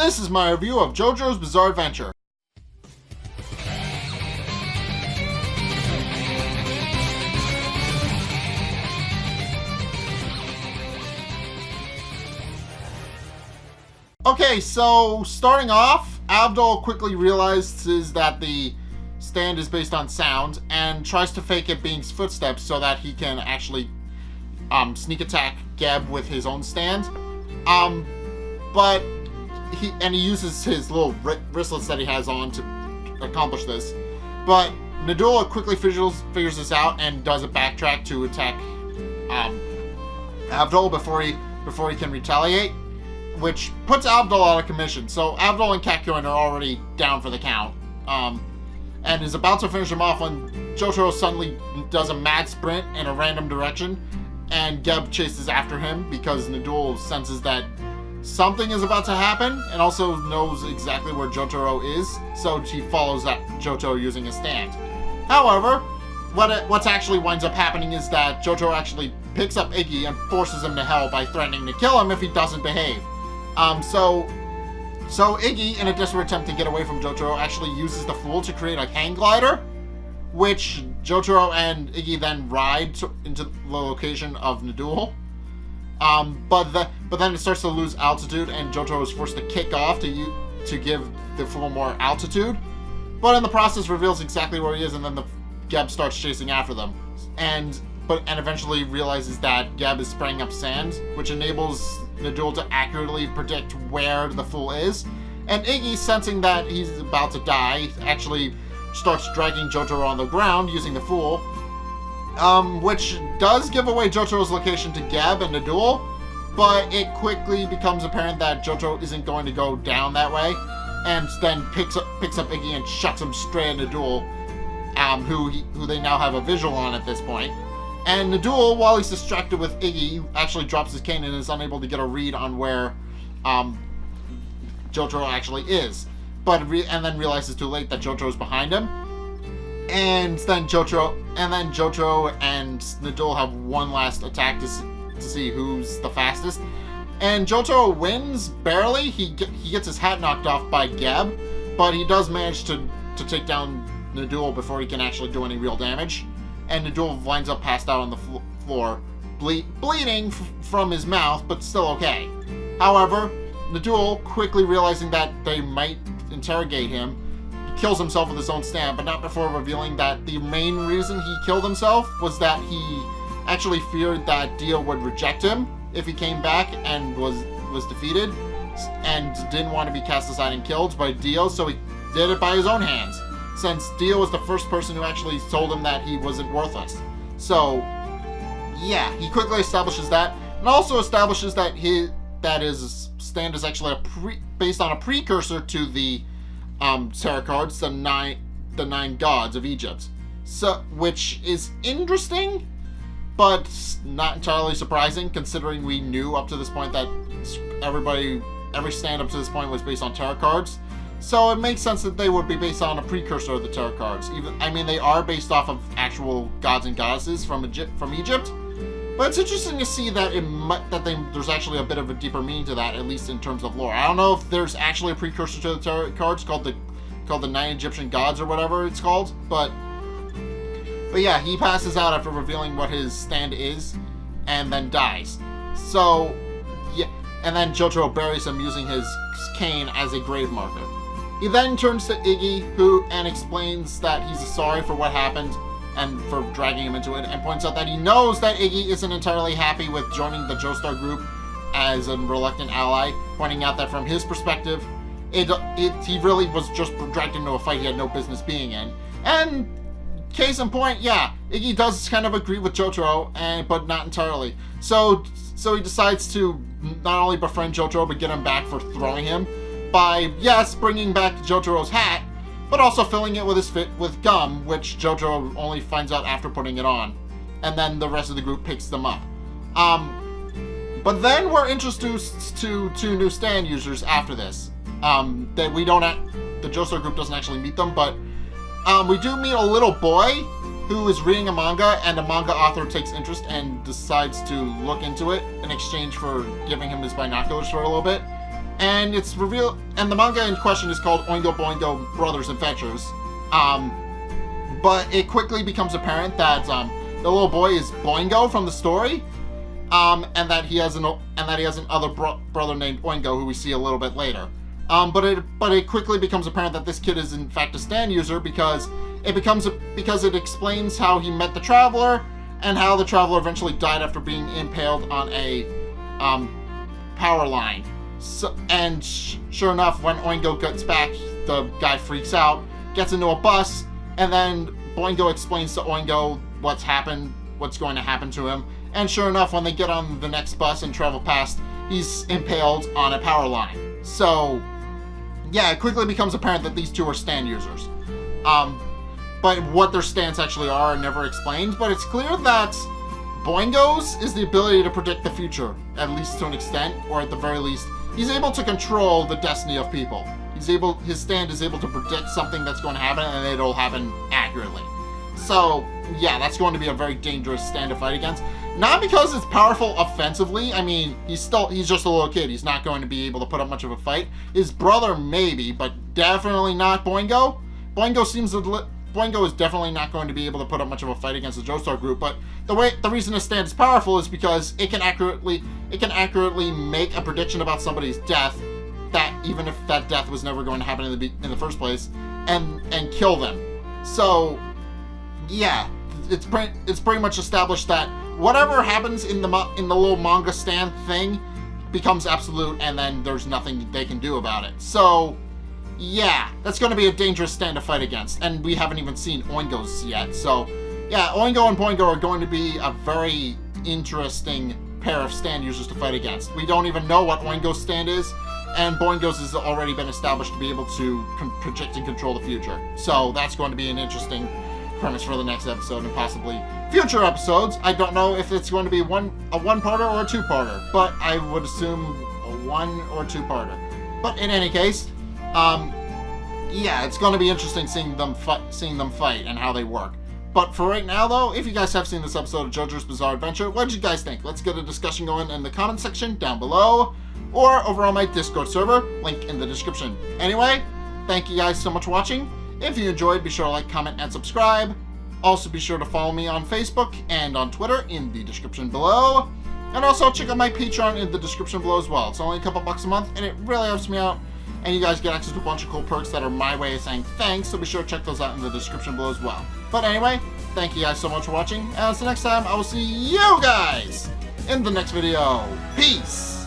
This is my review of Jojo's Bizarre Adventure. Okay, so starting off, Abdul quickly realizes that the stand is based on sound and tries to fake it being footsteps so that he can actually sneak attack Geb with his own stand. But he uses his little wristlets that he has on to accomplish this. But Nadula quickly figures this out and does a backtrack to attack Abdul before he can retaliate, which puts Abdul out of commission. So Abdul and Kakyoin are already down for the count, and is about to finish him off when Jotaro suddenly does a mad sprint in a random direction, and Geb chases after him because Nadul senses that something is about to happen and also knows exactly where Jotaro is, so she follows that Jotaro using his stand. However, what's actually winds up happening is that Jotaro actually picks up Iggy and forces him to hell by threatening to kill him if he doesn't behave. So Iggy, in a desperate attempt to get away from Jotaro, actually uses the Fool to create a hang glider, which Jotaro and Iggy then ride into the location of Nadul. But then it starts to lose altitude, and Jotaro is forced to kick off to give the Fool more altitude. But in the process, reveals exactly where he is, and then the Geb starts chasing after them, and eventually realizes that Geb is spraying up sand, which enables Nadul to accurately predict where the Fool is. And Iggy, sensing that he's about to die, actually starts dragging Jotaro on the ground using the Fool, which does give away Jotaro's location to Geb and Nadul, but it quickly becomes apparent that Jotaro isn't going to go down that way, and then picks up Iggy and shuts him straight at Nadul, who they now have a visual on at this point. And Nadul, while he's distracted with Iggy, actually drops his cane and is unable to get a read on where Jotaro actually is. And then realizes too late that Jotaro's behind him. And then Jotaro and Nadul have one last attack to see who's the fastest. And Jotaro wins barely. He gets his hat knocked off by Geb, but he does manage to take down Nadul before he can actually do any real damage. And Nadul winds up passed out on the floor, bleeding from his mouth, but still okay. However, Nadul, quickly realizing that they might interrogate him, kills himself with his own stand, but not before revealing that the main reason he killed himself was that he actually feared that Dio would reject him if he came back and was defeated, and didn't want to be cast aside and killed by Dio, so he did it by his own hands, since Dio was the first person who actually told him that he wasn't worthless. So, yeah, he quickly establishes that, and also establishes that his stand is actually based on a precursor to the tarot cards, the nine gods of Egypt. So, which is interesting, but not entirely surprising, considering we knew up to this point that every stand up to this point was based on tarot cards. So it makes sense that they would be based on a precursor of the tarot cards. They are based off of actual gods and goddesses from Egypt. But it's interesting to see that there's actually a bit of a deeper meaning to that, at least in terms of lore. I don't know if there's actually a precursor to the tarot cards called the Nine Egyptian Gods or whatever it's called. But yeah, he passes out after revealing what his stand is, and then dies. So yeah, and then Jotaro buries him using his cane as a grave marker. He then turns to Iggy, and explains that he's sorry for what happened and for dragging him into it, and points out that he knows that Iggy isn't entirely happy with joining the Joestar Group as a reluctant ally, pointing out that from his perspective, he really was just dragged into a fight he had no business being in. And case in point, yeah, Iggy does kind of agree with Jotaro, but not entirely. So he decides to not only befriend Jotaro, but get him back for throwing him by, yes, bringing back Jotaro's hat, but also filling it with gum, which Jojo only finds out after putting it on. And then the rest of the group picks them up. But then we're introduced to two new stand users after this. The Joestar Group doesn't actually meet them, but we do meet a little boy who is reading a manga, and the manga author takes interest and decides to look into it in exchange for giving him his binoculars for a little bit. And it's revealed, and the manga in question is called Oingo Boingo Brothers Adventures. But it quickly becomes apparent that the little boy is Boingo from the story, and that he has an other brother named Oingo who we see a little bit later. But it quickly becomes apparent that this kid is in fact a stand user because it explains how he met the Traveler and how the Traveler eventually died after being impaled on a power line. So, and sure enough, when Oingo gets back, the guy freaks out, gets into a bus, and then Boingo explains to Oingo what's going to happen to him. And sure enough, when they get on the next bus and travel past, he's impaled on a power line. So, yeah, it quickly becomes apparent that these two are stand users. But what their stands actually are never explained, but it's clear that Boingo's is the ability to predict the future, at least to an extent, or at the very least, he's able to control the destiny of people. His stand is able to predict something that's going to happen, and it'll happen accurately. So, yeah, that's going to be a very dangerous stand to fight against. Not because it's powerful offensively. I mean, he's just a little kid. He's not going to be able to put up much of a fight. His brother maybe, but definitely not Boingo. Boingo is definitely not going to be able to put up much of a fight against the Joestar Group, but the reason his stand is powerful is because it can accurately make a prediction about somebody's death, that even if that death was never going to happen in the first place, and kill them. So, yeah, it's pretty much established that whatever happens in the little manga stand thing becomes absolute, and then there's nothing they can do about it. So, yeah, that's going to be a dangerous stand to fight against, and we haven't even seen Oingo's yet. So, yeah, Oingo and Boingo are going to be a very interesting pair of stand users to fight against. We don't even know what Oingo's stand is, and Boingo's has already been established to be able to project and control the future. So that's going to be an interesting premise for the next episode and possibly future episodes. I don't know if it's going to be a one-parter or a two-parter, but I would assume a one- or two-parter. But in any case, yeah, it's going to be interesting seeing them fight and how they work. But for right now, though, if you guys have seen this episode of JoJo's Bizarre Adventure, what did you guys think? Let's get a discussion going in the comment section down below, or over on my Discord server, link in the description. Anyway, thank you guys so much for watching. If you enjoyed, be sure to like, comment, and subscribe. Also, be sure to follow me on Facebook and on Twitter in the description below. And also, check out my Patreon in the description below as well. It's only a couple bucks a month, and it really helps me out. And you guys get access to a bunch of cool perks that are my way of saying thanks, so be sure to check those out in the description below as well. But anyway, thank you guys so much for watching, and until next time, I will see you guys in the next video. Peace!